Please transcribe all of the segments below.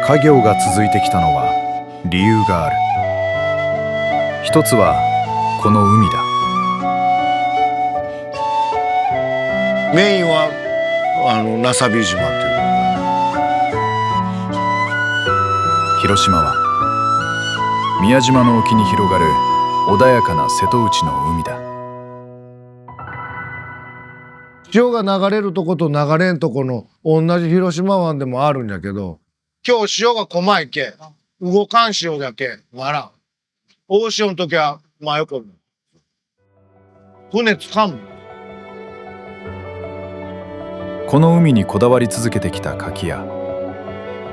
家業が続いてきたのは理由がある。一つはこの海だ。メインはナサビ島っていう。広島は宮島の沖に広がる穏やかな瀬戸内の海だ。潮が流れるとこと流れんとこの同じ広島湾でもあるんやけど、今日潮が細いけ動かん潮だけ笑う。大潮の時は真横に船つかむ。この海にこだわり続けてきた牡蠣屋、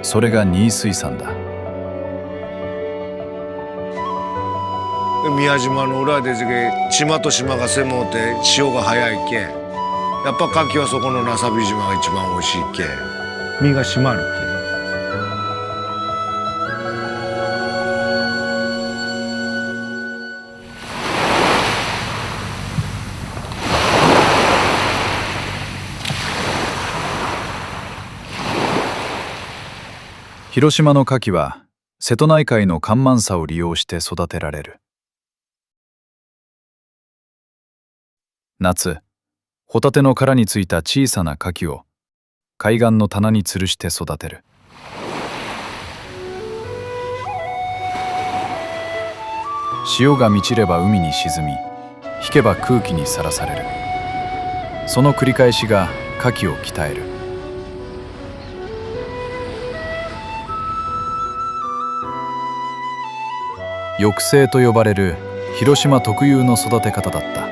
それが新水産だ。宮島の裏で島と島が狭うて潮が速いけ、やっぱ牡蠣はそこのナサビ島が一番美味しいけ、身が締まるっていう。広島の牡蠣は瀬戸内海の干満差を利用して育てられる。夏、ホタテの殻についた小さな牡蠣を海岸の棚に吊るして育てる。潮が満ちれば海に沈み、引けば空気にさらされる。その繰り返しが牡蠣を鍛える。抑制と呼ばれる広島特有の育て方だった。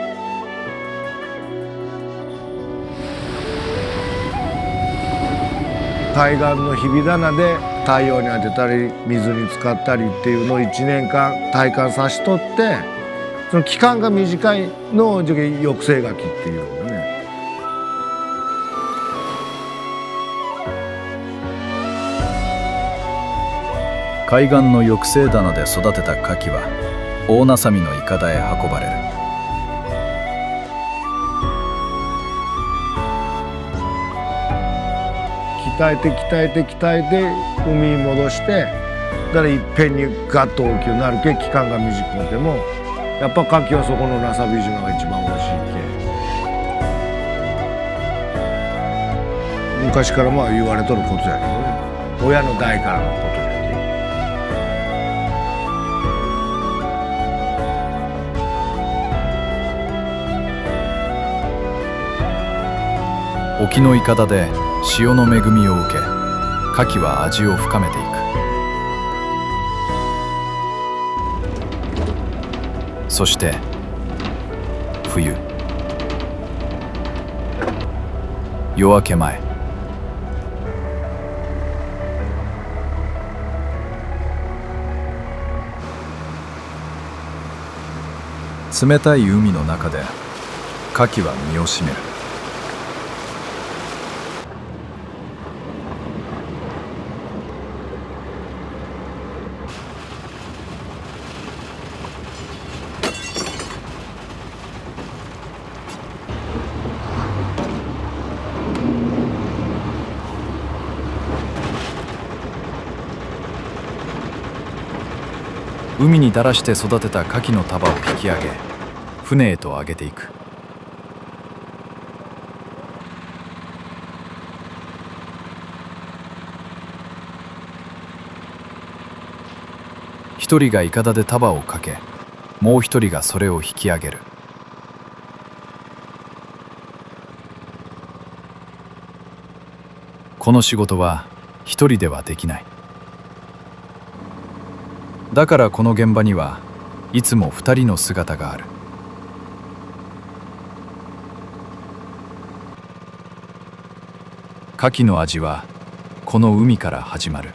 海岸の日比棚で太陽に当てたり水に浸かったりっていうのを1年間体感さしとって、その期間が短いのを抑制牡蠣っていうのね。海岸の抑制棚で育てた牡蠣は大名サミのいかだへ運ばれる。鍛えて海に戻して、だからいっぺんにガッと大きくなるけ、期間が短くてもやっぱ牡蠣はそこのナサビ島が一番美味しいけ。昔からまあ言われとることやけどね、親の代からのことやけ。沖のいかだで潮の恵みを受け、牡蠣は味を深めていく。そして冬、夜明け前、冷たい海の中で牡蠣は身を締める。海に垂らして育てた牡蠣の束を引き上げ、船へと上げていく。一人がいかだで束をかけ、もう一人がそれを引き上げる。この仕事は一人ではできない。だからこの現場にはいつも二人の姿がある。牡蠣の味はこの海から始まる。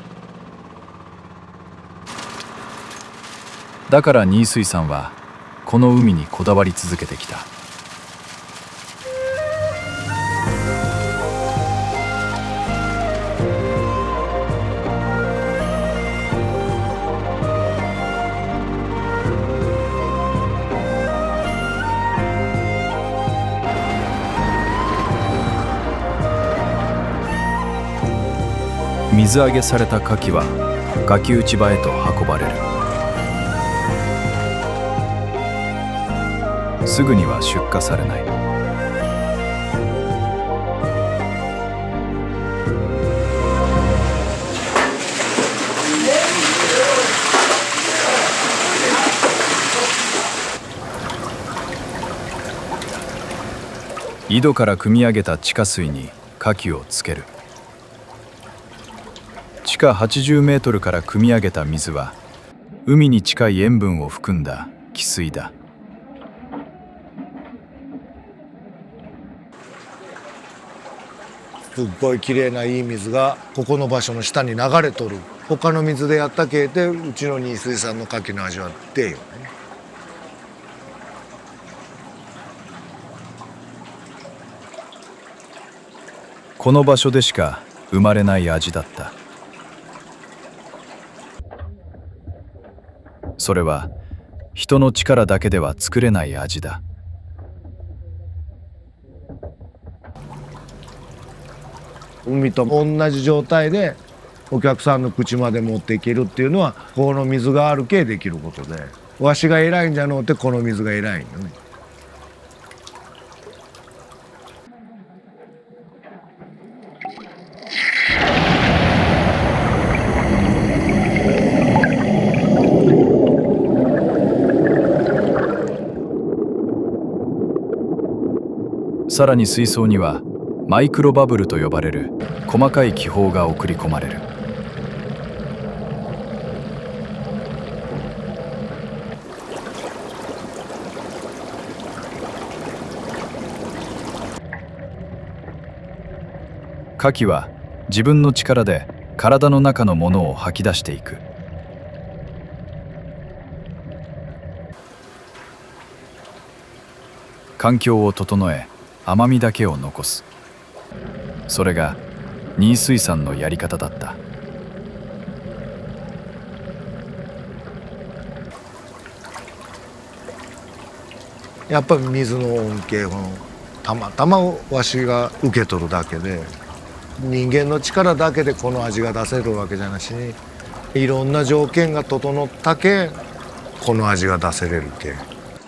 だから新水産はこの海にこだわり続けてきた。水揚げされた牡蠣は牡蠣市場へと運ばれる。すぐには出荷されない。井戸から汲み上げた地下水に牡蠣をつける。地下80メートルから汲み上げた水は海に近い塩分を含んだ汽水だ。すっごい綺麗ないい水がここの場所の下に流れとる。他の水でやったけいてうちの新水産の牡蠣の味は出よね。この場所でしか生まれない味だった。それは人の力だけでは作れない味だ。海と同じ状態でお客さんの口まで持っていけるっていうのはこの水があるけできることで、わしが偉いんじゃのうてこの水が偉いんよね。さらに水槽にはマイクロバブルと呼ばれる細かい気泡が送り込まれる。牡蠣は自分の力で体の中のものを吐き出していく。環境を整え甘みだけを残す。それが新水産のやり方だった。やっぱり水の恩恵をたまたまわしが受け取るだけで、人間の力だけでこの味が出せるわけじゃなしに、いろんな条件が整ったけこの味が出せれるけ、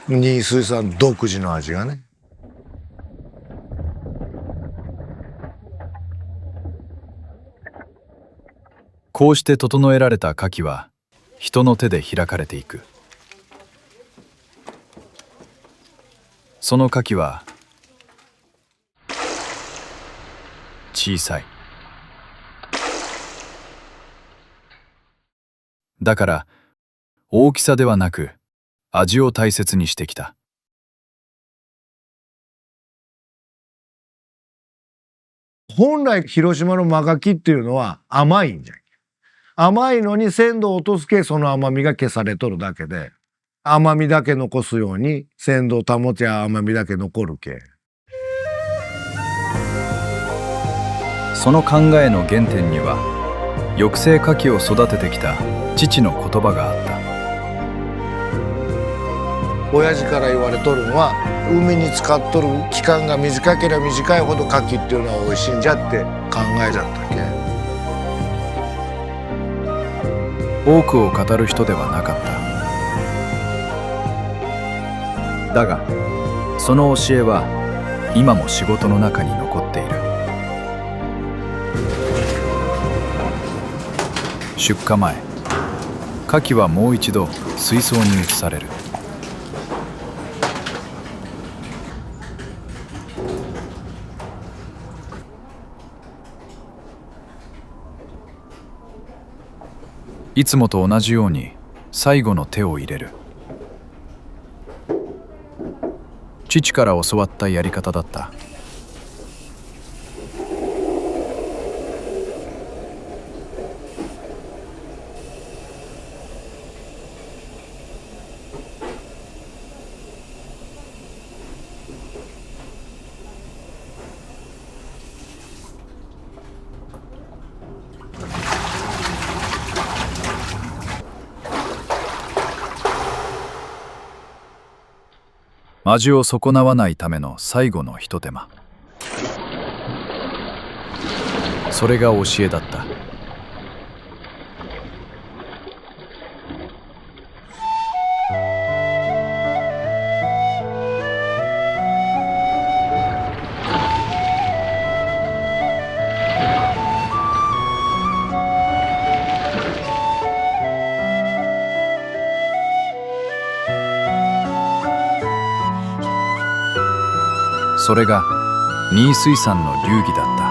新水産独自の味がね。こうして整えられた牡蠣は人の手で開かれていく。その牡蠣は小さい。だから大きさではなく味を大切にしてきた。本来広島の真牡蠣っていうのは甘いんじゃん。甘いのに鮮度を落とすけその甘みが消されとるだけで、甘みだけ残すように鮮度を保ちゃ甘みだけ残るけ。その考えの原点には抑制牡蠣を育ててきた父の言葉があった。親父から言われとるのは、海に使っとる期間が短ければ短いほど牡蠣っていうのは美味しいんじゃって考えちゃったっけ。多くを語る人ではなかった。だがその教えは今も仕事の中に残っている。出荷前、牡蠣はもう一度水槽に移される。いつもと同じように最後の手を入れる。父から教わったやり方だった。味を損なわないための最後のひと手間。それが教えだった。それが新水産の流儀だった。